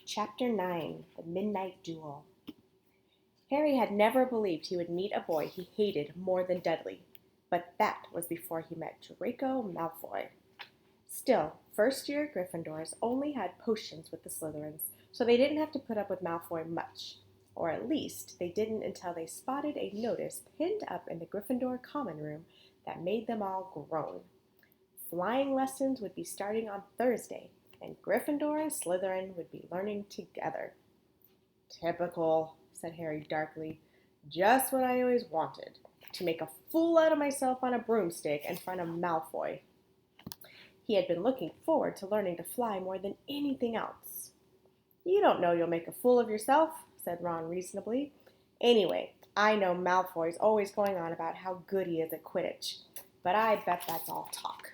Chapter 9 The Midnight Duel. Harry had never believed he would meet a boy he hated more than Dudley, but that was before he met Draco Malfoy. Still, first-year Gryffindors only had potions with the Slytherins, so they didn't have to put up with Malfoy much. Or at least, they didn't until they spotted a notice pinned up in the Gryffindor common room that made them all groan. Flying lessons would be starting on Thursday, and Gryffindor and Slytherin would be learning together. Typical, said Harry darkly. Just what I always wanted. To make a fool out of myself on a broomstick in front of Malfoy. He had been looking forward to learning to fly more than anything else. You don't know you'll make a fool of yourself, said Ron reasonably. Anyway, I know Malfoy's always going on about how good he is at Quidditch, but I bet that's all talk.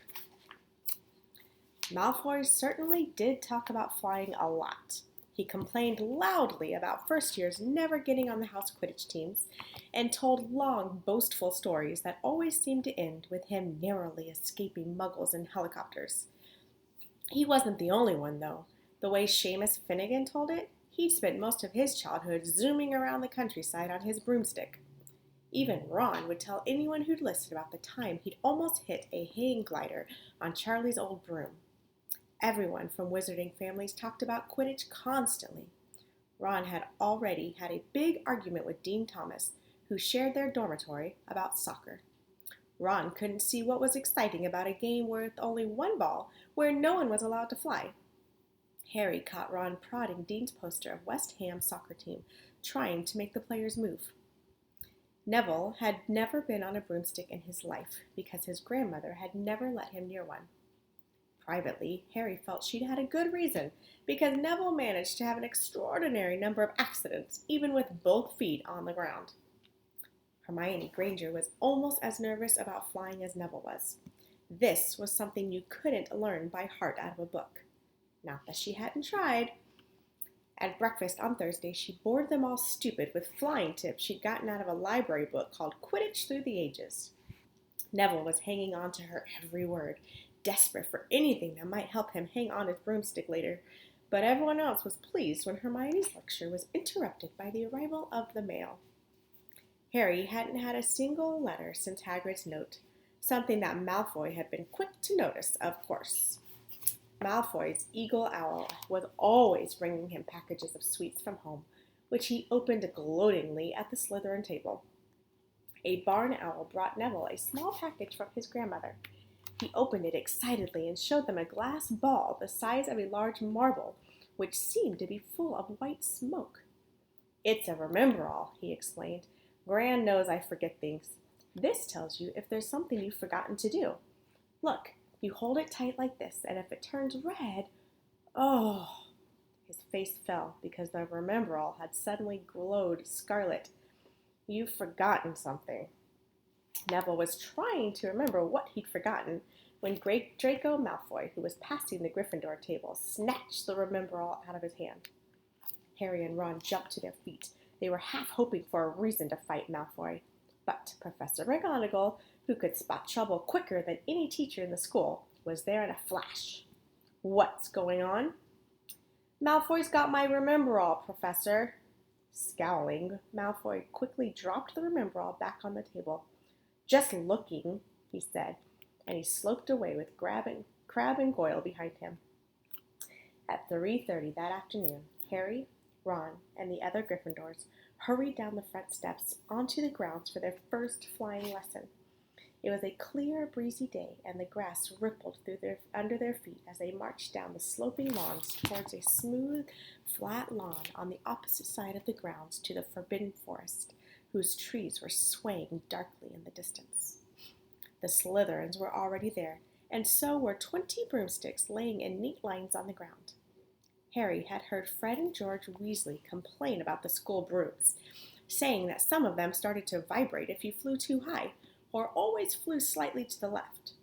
Malfoy certainly did talk about flying a lot. He complained loudly about first years never getting on the house Quidditch teams and told long, boastful stories that always seemed to end with him narrowly escaping muggles in helicopters. He wasn't the only one, though. The way Seamus Finnegan told it, he'd spent most of his childhood zooming around the countryside on his broomstick. Even Ron would tell anyone who'd listened about the time he'd almost hit a hang glider on Charlie's old broom. Everyone from wizarding families talked about Quidditch constantly. Ron had already had a big argument with Dean Thomas, who shared their dormitory, about soccer. Ron couldn't see what was exciting about a game with only one ball where no one was allowed to fly. Harry caught Ron prodding Dean's poster of West Ham's soccer team, trying to make the players move. Neville had never been on a broomstick in his life because his grandmother had never let him near one. Privately, Harry felt she'd had a good reason, because Neville managed to have an extraordinary number of accidents, even with both feet on the ground. Hermione Granger was almost as nervous about flying as Neville was. This was something you couldn't learn by heart out of a book. Not that she hadn't tried. At breakfast on Thursday, she bored them all stupid with flying tips she'd gotten out of a library book called Quidditch Through the Ages. Neville was hanging on to her every word, desperate for anything that might help him hang on his broomstick later, but everyone else was pleased when Hermione's lecture was interrupted by the arrival of the mail. Harry hadn't had a single letter since Hagrid's note, something that Malfoy had been quick to notice, of course. Malfoy's eagle owl was always bringing him packages of sweets from home, which he opened gloatingly at the Slytherin table. A barn owl brought Neville a small package from his grandmother. He opened it excitedly and showed them a glass ball the size of a large marble, which seemed to be full of white smoke. It's a Remembrall, he explained. Gran knows I forget things. This tells you if there's something you've forgotten to do. Look, you hold it tight like this, and if it turns red, oh! His face fell because the Remembrall had suddenly glowed scarlet. You've forgotten something. Neville was trying to remember what he'd forgotten when great Draco Malfoy, who was passing the Gryffindor table, snatched the Remembrall out of his hand. Harry and Ron jumped to their feet. They were half hoping for a reason to fight Malfoy. But Professor McGonagall, who could spot trouble quicker than any teacher in the school, was there in a flash. What's going on? Malfoy's got my Remembrall, Professor. Scowling, Malfoy quickly dropped the Remembrall back on the table. Just looking, he said, and he sloped away with Crabbe and Goyle behind him. At 3:30 that afternoon, Harry, Ron, and the other Gryffindors hurried down the front steps onto the grounds for their first flying lesson. It was a clear, breezy day, and the grass rippled under their feet as they marched down the sloping lawns towards a smooth, flat lawn on the opposite side of the grounds to the Forbidden Forest, whose trees were swaying darkly in the distance. The Slytherins were already there, and so were 20 broomsticks laying in neat lines on the ground. Harry had heard Fred and George Weasley complain about the school brooms, saying that some of them started to vibrate if you flew too high, or always flew slightly to the left.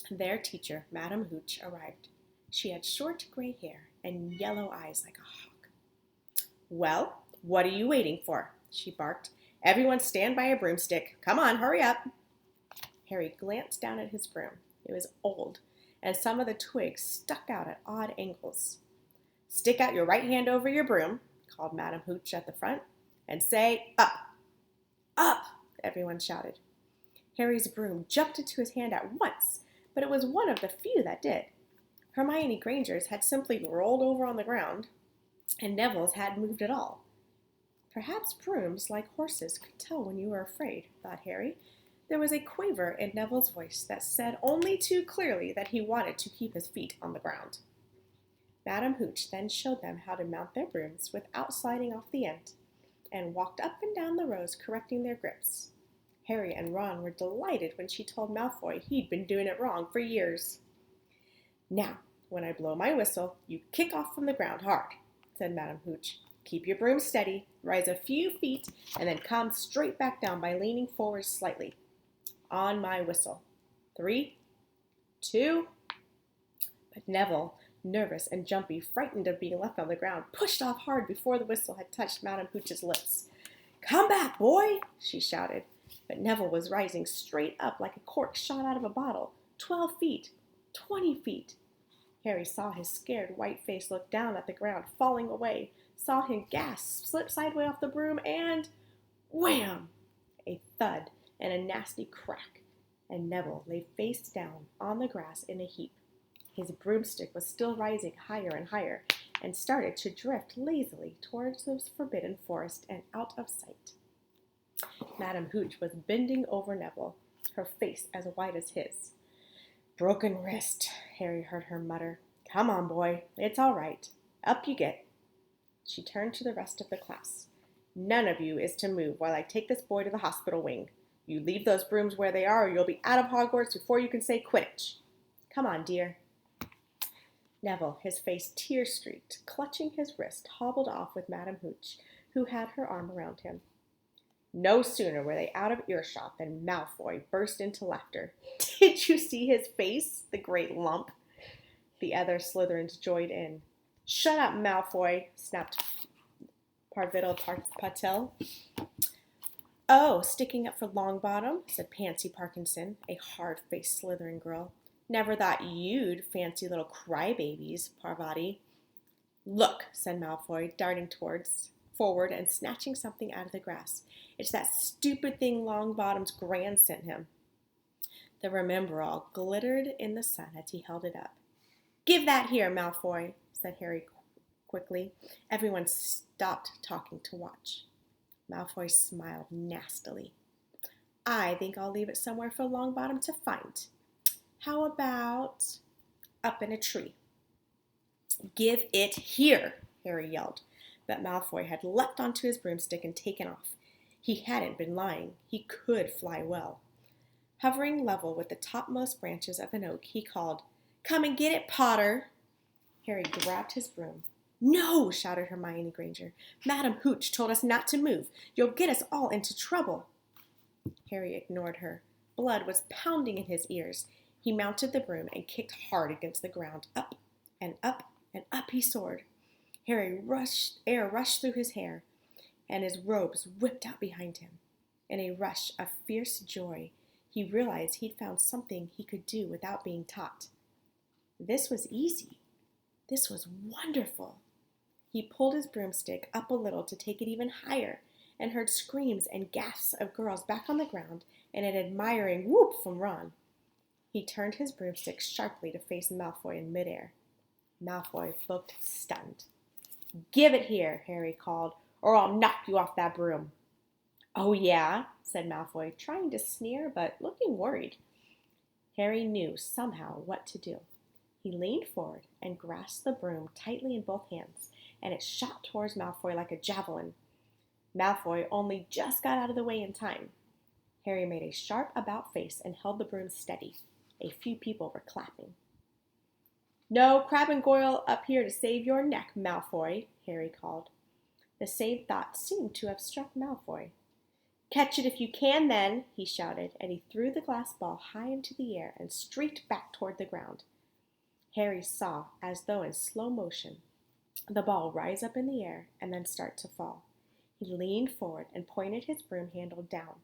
Their teacher, Madame Hooch, arrived. She had short gray hair and yellow eyes like a hawk. Well, what are you waiting for? She barked. Everyone stand by a broomstick. Come on, hurry up. Harry glanced down at his broom. It was old, and some of the twigs stuck out at odd angles. Stick out your right hand over your broom, called Madam Hooch at the front, and say, up. Up, everyone shouted. Harry's broom jumped into his hand at once, but it was one of the few that did. Hermione Granger's had simply rolled over on the ground, and Neville's hadn't moved at all. Perhaps brooms, like horses, could tell when you were afraid, thought Harry. There was a quaver in Neville's voice that said only too clearly that he wanted to keep his feet on the ground. Madam Hooch then showed them how to mount their brooms without sliding off the end, and walked up and down the rows correcting their grips. Harry and Ron were delighted when she told Malfoy he'd been doing it wrong for years. Now, when I blow my whistle, you kick off from the ground hard, said Madam Hooch. Keep your broom steady, rise a few feet, and then come straight back down by leaning forward slightly. On my whistle. 3, 2. But Neville, nervous and jumpy, frightened of being left on the ground, pushed off hard before the whistle had touched Madam Hooch's lips. Come back, boy, she shouted. But Neville was rising straight up like a cork shot out of a bottle. 12 feet. 20 feet. Harry saw his scared white face look down at the ground, falling away, saw him gasp, slip sideways off the broom, and wham! A thud and a nasty crack, and Neville lay face down on the grass in a heap. His broomstick was still rising higher and higher, and started to drift lazily towards the forbidden forest and out of sight. Madam Hooch was bending over Neville, her face as white as his. Broken wrist, Harry heard her mutter. Come on, boy, it's all right. Up you get. She turned to the rest of the class. None of you is to move while I take this boy to the hospital wing. You leave those brooms where they are, or you'll be out of Hogwarts before you can say Quidditch. Come on, dear. Neville, his face tear-streaked, clutching his wrist, hobbled off with Madam Hooch, who had her arm around him. No sooner were they out of earshot than Malfoy burst into laughter. Did you see his face? The great lump. The other Slytherins joined in. Shut up, Malfoy, snapped Parvati Patil. Oh, sticking up for Longbottom, said Pansy Parkinson, a hard-faced Slytherin girl. Never thought you'd fancy little crybabies, Parvati. Look, said Malfoy, darting forward and snatching something out of the grass. It's that stupid thing Longbottom's Gran sent him. The Remember-All glittered in the sun as he held it up. Give that here, Malfoy, said Harry quickly. Everyone stopped talking to watch. Malfoy smiled nastily. I think I'll leave it somewhere for Longbottom to find. How about up in a tree? Give it here, Harry yelled. But Malfoy had leapt onto his broomstick and taken off. He hadn't been lying. He could fly well. Hovering level with the topmost branches of an oak, he called, Come and get it, Potter. Harry grabbed his broom. No, shouted Hermione Granger. Madam Hooch told us not to move. You'll get us all into trouble. Harry ignored her. Blood was pounding in his ears. He mounted the broom and kicked hard against the ground. Up and up and up he soared. Air rushed through his hair, and his robes whipped out behind him. In a rush of fierce joy, he realized he'd found something he could do without being taught. This was easy. This was wonderful. He pulled his broomstick up a little to take it even higher, and heard screams and gasps of girls back on the ground and an admiring whoop from Ron. He turned his broomstick sharply to face Malfoy in midair. Malfoy looked stunned. Give it here, Harry called, or I'll knock you off that broom. Oh, yeah, said Malfoy, trying to sneer but looking worried. Harry knew somehow what to do. He leaned forward and grasped the broom tightly in both hands, and it shot towards Malfoy like a javelin. Malfoy only just got out of the way in time. Harry made a sharp about-face and held the broom steady. A few people were clapping. No Crabbe and Goyle up here to save your neck, Malfoy, Harry called. The same thought seemed to have struck Malfoy. Catch it if you can, then, he shouted, and he threw the glass ball high into the air and streaked back toward the ground. Harry saw, as though in slow motion, the ball rise up in the air and then start to fall. He leaned forward and pointed his broom handle down.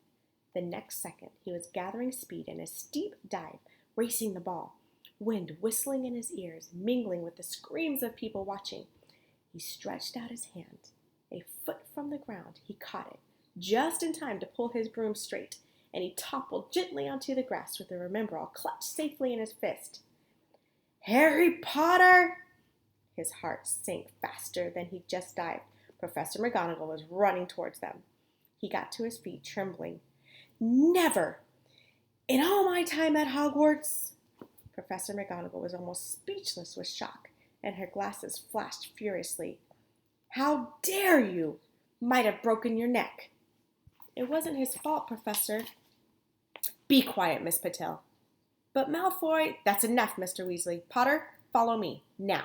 The next second, he was gathering speed in a steep dive, racing the ball, wind whistling in his ears, mingling with the screams of people watching. He stretched out his hand. A foot from the ground, he caught it, just in time to pull his broom straight, and he toppled gently onto the grass with the Remembrall clutched safely in his fist. Harry Potter! His heart sank faster than he'd just dived. Professor McGonagall was running towards them. He got to his feet, trembling. Never! In all my time at Hogwarts! Professor McGonagall was almost speechless with shock, and her glasses flashed furiously. How dare you! Might have broken your neck. It wasn't his fault, Professor. Be quiet, Miss Patel. But Malfoy... That's enough, Mr. Weasley. Potter, follow me, now.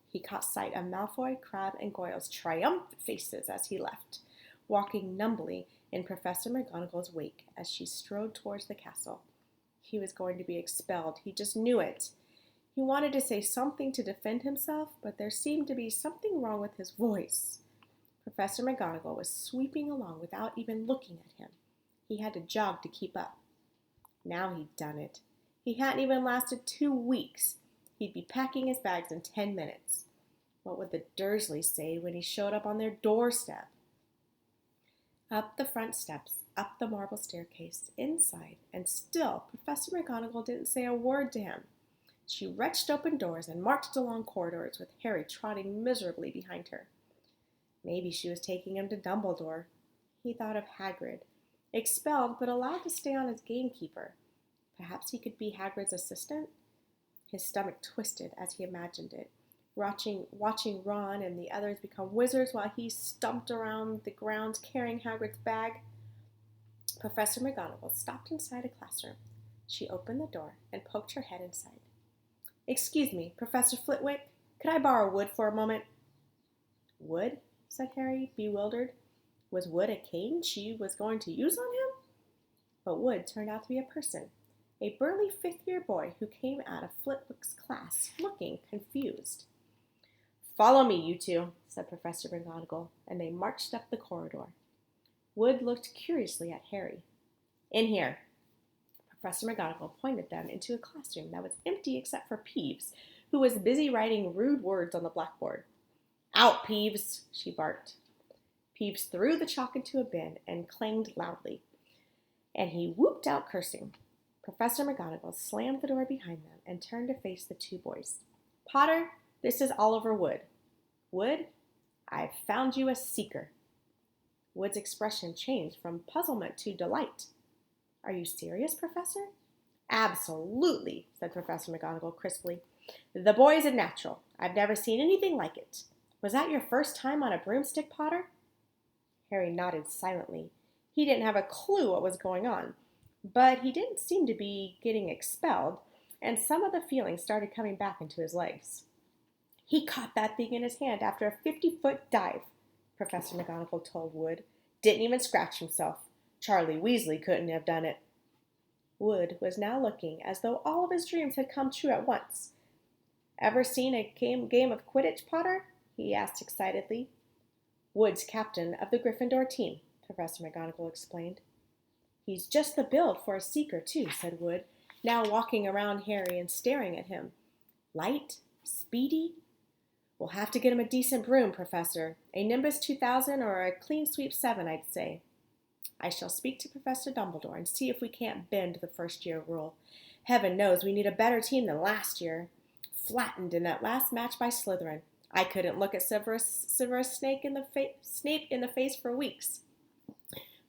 He caught sight of Malfoy, Crabbe, and Goyle's triumphant faces as he left, walking numbly in Professor McGonagall's wake as she strode towards the castle. He was going to be expelled. He just knew it. He wanted to say something to defend himself, but there seemed to be something wrong with his voice. Professor McGonagall was sweeping along without even looking at him. He had to jog to keep up. Now he'd done it. He hadn't even lasted 2 weeks. He'd be packing his bags in 10 minutes. What would the Dursleys say when he showed up on their doorstep? Up the front steps, up the marble staircase, inside, and still Professor McGonagall didn't say a word to him. She wrenched open doors and marched along corridors with Harry trotting miserably behind her. Maybe she was taking him to Dumbledore. He thought of Hagrid, expelled but allowed to stay on as gamekeeper. Perhaps he could be Hagrid's assistant? His stomach twisted as he imagined it, watching Ron and the others become wizards while he stumped around the grounds carrying Hagrid's bag. Professor McGonagall stopped inside a classroom. She opened the door and poked her head inside. Excuse me, Professor Flitwick, could I borrow Wood for a moment? Wood? Said Harry, bewildered. Was Wood a cane she was going to use on him? But Wood turned out to be a person, a burly fifth-year boy who came out of Flitwick's class, looking confused. Follow me, you two, said Professor McGonagall, and they marched up the corridor. Wood looked curiously at Harry. In here. Professor McGonagall pointed them into a classroom that was empty except for Peeves, who was busy writing rude words on the blackboard. Out, Peeves, she barked. Peeves threw the chalk into a bin and clanged loudly, and he whooped out cursing. Professor McGonagall slammed the door behind them and turned to face the 2 boys. Potter, this is Oliver Wood. Wood, I've found you a seeker. Wood's expression changed from puzzlement to delight. Are you serious, Professor? Absolutely, said Professor McGonagall crisply. The boy's a natural. I've never seen anything like it. Was that your first time on a broomstick, Potter? Harry nodded silently. He didn't have a clue what was going on, but he didn't seem to be getting expelled, and some of the feeling started coming back into his legs. He caught that thing in his hand after a 50-foot dive, Professor McGonagall told Wood. Didn't even scratch himself. Charlie Weasley couldn't have done it. Wood was now looking as though all of his dreams had come true at once. Ever seen a game of Quidditch, Potter? He asked excitedly. Wood's captain of the Gryffindor team, Professor McGonagall explained. He's just the build for a seeker, too, said Wood, now walking around Harry and staring at him. Light? Speedy? We'll have to get him a decent broom, Professor. A Nimbus 2000 or a Clean Sweep 7, I'd say. I shall speak to Professor Dumbledore and see if we can't bend the first-year rule. Heaven knows we need a better team than last year. Flattened in that last match by Slytherin. I couldn't look at Severus Snape in the face for weeks.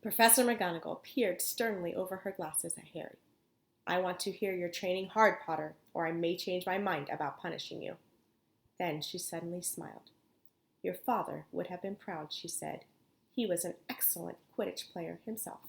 Professor McGonagall peered sternly over her glasses at Harry. I want to hear you're training hard, Potter, or I may change my mind about punishing you. Then she suddenly smiled. Your father would have been proud, she said. He was an excellent Quidditch player himself.